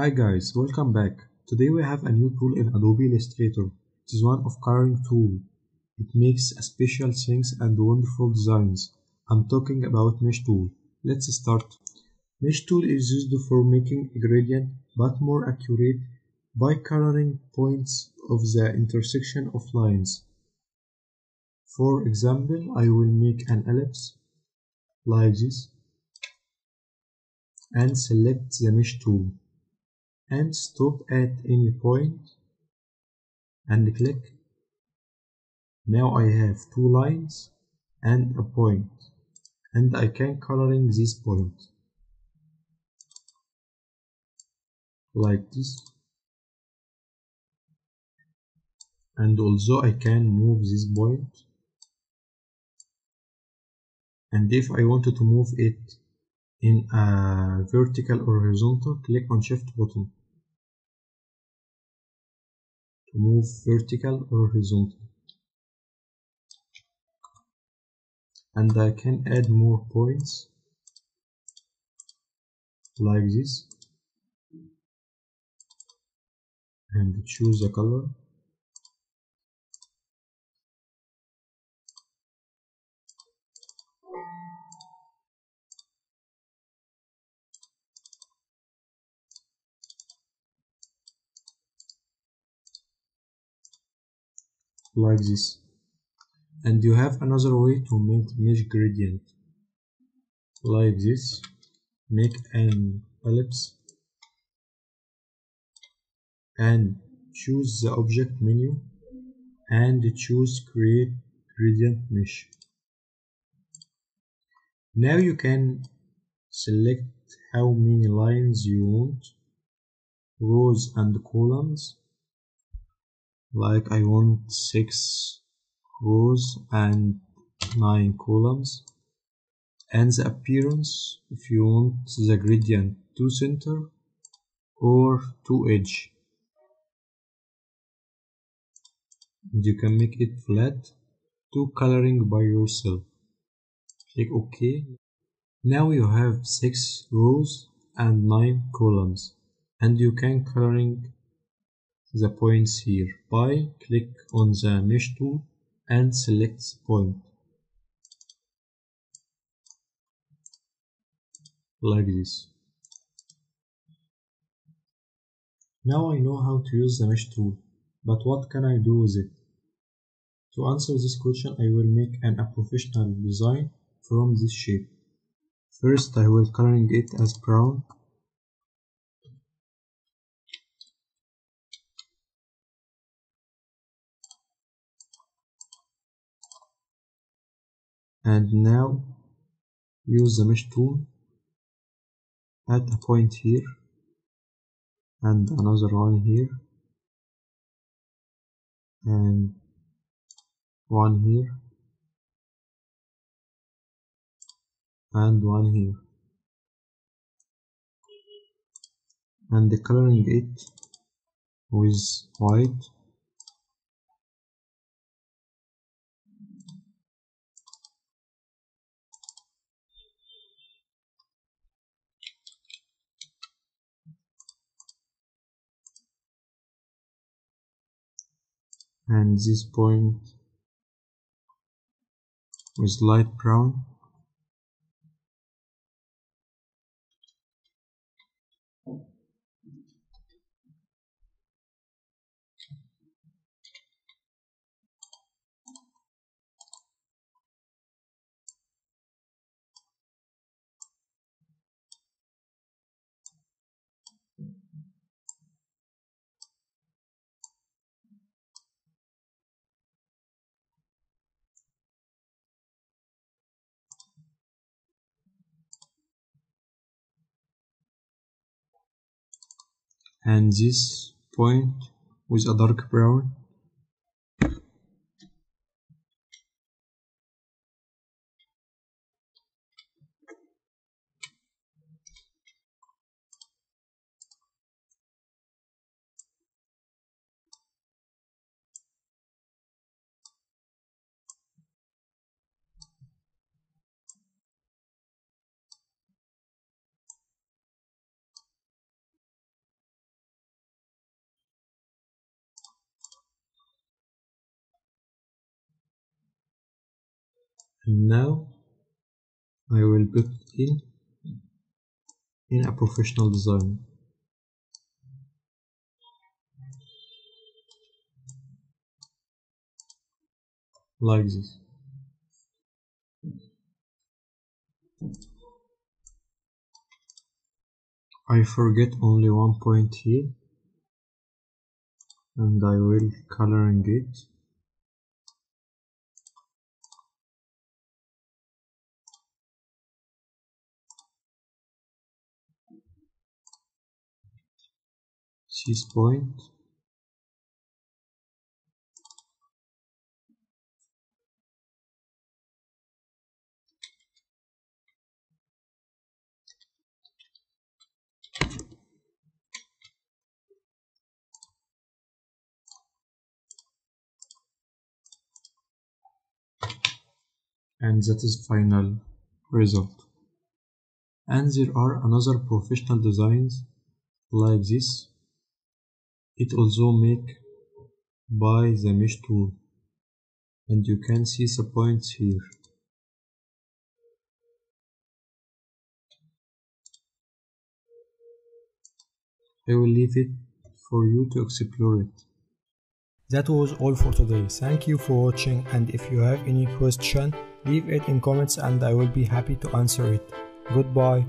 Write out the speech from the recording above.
Hi guys, welcome back. Today we have a new tool in Adobe Illustrator. It is one of coloring tool. It makes special things and wonderful designs. I'm talking about Mesh tool. Let's start. Mesh tool is used for making a gradient but more accurate by coloring points of the intersection of lines. For example, I will make an ellipse like this and select the Mesh tool and stop at any point and click. Now I have two lines and a point, and I can coloring this point like this, and also I can move this point, and if I wanted to move it in a vertical or horizontal, click on shift button to move vertical or horizontal. And I can add more points like this and choose a color like this. And you have another way to make mesh gradient like this. Make an ellipse and choose the object menu and choose create gradient mesh. Now you can select how many lines you want, rows and columns. Like I want 6 rows and 9 columns. And the appearance, if you want the gradient to center or to edge. And you can make it flat to coloring by yourself. Click OK. Now you have 6 rows and 9 columns, and you can coloring the points here by click on the mesh tool and select point like this. Now I know how to use the mesh tool, but what can I do with it? To answer this question, I will make a professional design from this shape. First, I will coloring it as brown. And now use the mesh tool, add a point here and another one here and one here and one here, and coloring it with white. And this point with light brown. And this point with a dark brown. And now I will put in a professional design. Like this. I forget only one point here, and I will coloring it. This point. And that is final result. And there are another professional designs like this. It also make by the mesh tool, and you can see the points here. I will leave it for you to explore it. That was all for today. Thank you for watching, and if you have any question, leave it in comments and I will be happy to answer it. Goodbye.